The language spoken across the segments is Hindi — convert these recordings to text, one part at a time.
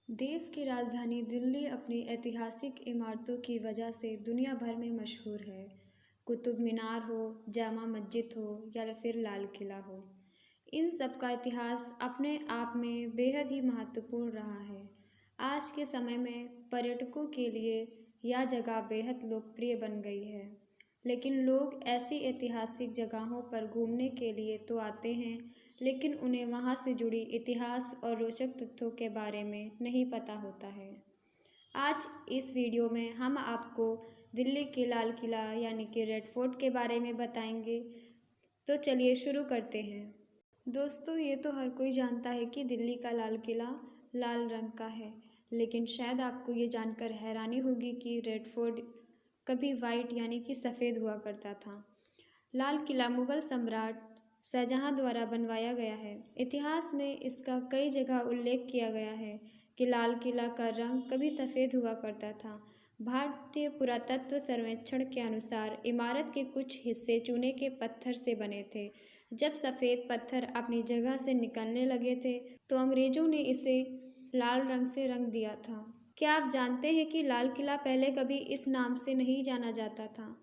देश की राजधानी दिल्ली अपनी ऐतिहासिक इमारतों की वजह से दुनिया भर में मशहूर है। कुतुब मीनार हो, जामा मस्जिद हो या फिर लाल किला हो, इन सब का इतिहास अपने आप में बेहद ही महत्वपूर्ण रहा है। आज के समय में पर्यटकों के लिए यह जगह बेहद लोकप्रिय बन गई है, लेकिन लोग ऐसी ऐतिहासिक जगहों पर घूमने के लिए तो आते हैं, लेकिन उन्हें वहाँ से जुड़ी इतिहास और रोचक तथ्यों के बारे में नहीं पता होता है। आज इस वीडियो में हम आपको दिल्ली के लाल किला यानी कि रेड फोर्ट के बारे में बताएंगे। तो चलिए शुरू करते हैं। दोस्तों, ये तो हर कोई जानता है कि दिल्ली का लाल किला लाल रंग का है, लेकिन शायद आपको ये जानकर हैरानी होगी कि रेड फोर्ट कभी वाइट यानी कि सफ़ेद हुआ करता था। लाल किला मुग़ल सम्राट शाहजहाँ द्वारा बनवाया गया है। इतिहास में इसका कई जगह उल्लेख किया गया है कि लाल किला का रंग कभी सफ़ेद हुआ करता था। भारतीय पुरातत्व सर्वेक्षण के अनुसार इमारत के कुछ हिस्से चूने के पत्थर से बने थे। जब सफ़ेद पत्थर अपनी जगह से निकलने लगे थे तो अंग्रेज़ों ने इसे लाल रंग से रंग दिया था। क्या आप जानते हैं कि लाल किला पहले कभी इस नाम से नहीं जाना जाता था?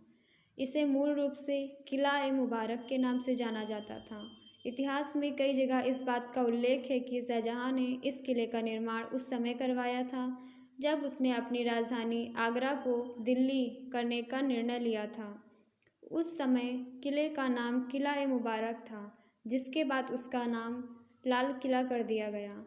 इसे मूल रूप से किला-ए-मुबारक के नाम से जाना जाता था। इतिहास में कई जगह इस बात का उल्लेख है कि शाहजहाँ ने इस किले का निर्माण उस समय करवाया था जब उसने अपनी राजधानी आगरा को दिल्ली करने का निर्णय लिया था। उस समय किले का नाम किला-ए-मुबारक था, जिसके बाद उसका नाम लाल किला कर दिया गया।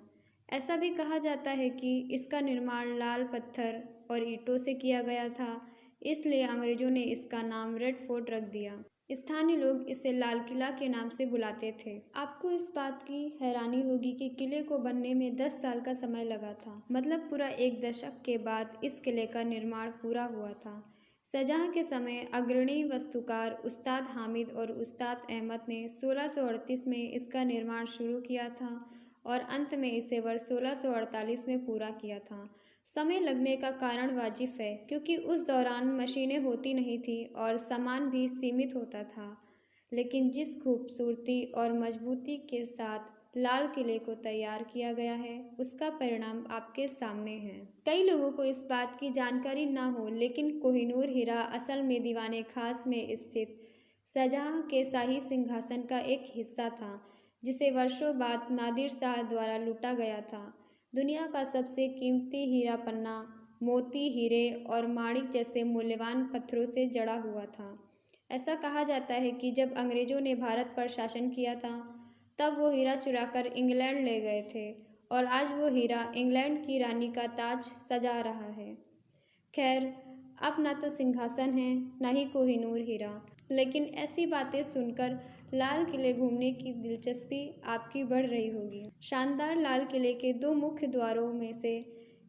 ऐसा भी कहा जाता है कि इसका निर्माण लाल पत्थर और ईंटों से किया गया था, इसलिए अंग्रेज़ों ने इसका नाम रेड फोर्ट रख दिया। स्थानीय लोग इसे लाल किला के नाम से बुलाते थे। आपको इस बात की हैरानी होगी कि किले को बनने में 10 साल का समय लगा था, मतलब पूरा एक दशक के बाद इस किले का निर्माण पूरा हुआ था। शाहजहाँ के समय अग्रणी वास्तुकार उस्ताद हामिद और उस्ताद अहमद ने 1638 में इसका निर्माण शुरू किया था और अंत में इसे वर्ष 1648 में पूरा किया था। समय लगने का कारण वाजिब है, क्योंकि उस दौरान मशीनें होती नहीं थी और सामान भी सीमित होता था, लेकिन जिस खूबसूरती और मजबूती के साथ लाल किले को तैयार किया गया है, उसका परिणाम आपके सामने है। कई लोगों को इस बात की जानकारी ना हो, लेकिन कोहिनूर हीरा असल में दीवाने खास में स्थित शाहजहाँ के शाही सिंहासन का एक हिस्सा था, जिसे वर्षों बाद नादिर शाह द्वारा लूटा गया था। दुनिया का सबसे कीमती हीरा पन्ना मोती, हीरे और माणिक जैसे मूल्यवान पत्थरों से जड़ा हुआ था। ऐसा कहा जाता है कि जब अंग्रेज़ों ने भारत पर शासन किया था, तब वो हीरा चुराकर इंग्लैंड ले गए थे और आज वो हीरा इंग्लैंड की रानी का ताज सजा रहा है। खैर, अब ना तो सिंहासन है, ना ही कोहिनूर हीरा, लेकिन ऐसी बातें सुनकर लाल किले घूमने की दिलचस्पी आपकी बढ़ रही होगी। शानदार लाल किले के 2 मुख्य द्वारों में से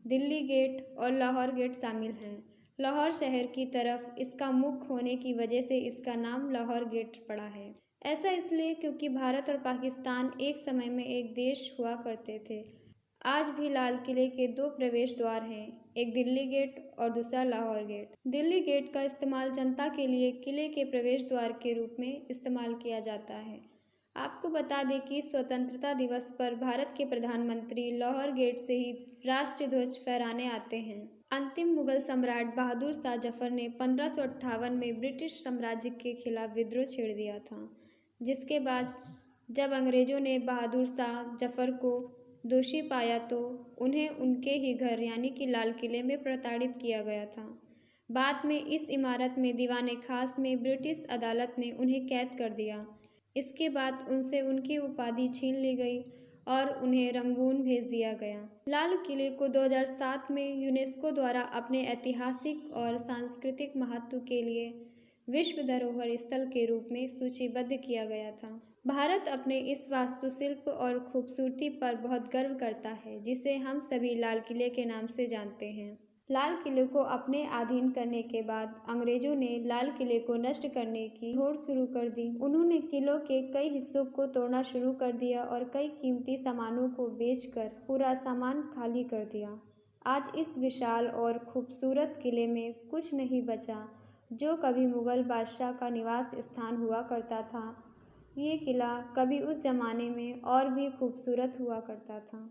दिल्ली गेट और लाहौर गेट शामिल हैं। लाहौर शहर की तरफ इसका मुख होने की वजह से इसका नाम लाहौर गेट पड़ा है। ऐसा इसलिए क्योंकि भारत और पाकिस्तान एक समय में एक देश हुआ करते थे। आज भी लाल किले के 2 प्रवेश द्वार हैं, एक दिल्ली गेट और दूसरा लाहौर गेट। दिल्ली गेट का इस्तेमाल जनता के लिए किले के प्रवेश द्वार के रूप में इस्तेमाल किया जाता है। आपको बता दें कि स्वतंत्रता दिवस पर भारत के प्रधानमंत्री लाहौर गेट से ही राष्ट्रीय ध्वज फहराने आते हैं। अंतिम मुगल सम्राट बहादुर शाह जफर ने 1558 में ब्रिटिश साम्राज्य के खिलाफ विद्रोह छेड़ दिया था, जिसके बाद जब अंग्रेज़ों ने बहादुर शाह जफर को दोषी पाया तो उन्हें उनके ही घर यानी कि लाल किले में प्रताड़ित किया गया था। बाद में इस इमारत में दीवाने खास में ब्रिटिश अदालत ने उन्हें कैद कर दिया। इसके बाद उनसे उनकी उपाधि छीन ली गई और उन्हें रंगून भेज दिया गया। लाल किले को 2007 में यूनेस्को द्वारा अपने ऐतिहासिक और सांस्कृतिक महत्व के लिए विश्व धरोहर स्थल के रूप में सूचीबद्ध किया गया था। भारत अपने इस वास्तुशिल्प और खूबसूरती पर बहुत गर्व करता है, जिसे हम सभी लाल किले के नाम से जानते हैं। लाल किले को अपने अधीन करने के बाद अंग्रेजों ने लाल किले को नष्ट करने की होड़ शुरू कर दी। उन्होंने किलों के कई हिस्सों को तोड़ना शुरू कर दिया और कई कीमती सामानों को बेचकर पूरा सामान खाली कर दिया। आज इस विशाल और खूबसूरत किले में कुछ नहीं बचा जो कभी मुगल बादशाह का निवास स्थान हुआ करता था। ये किला कभी उस जमाने में और भी खूबसूरत हुआ करता था।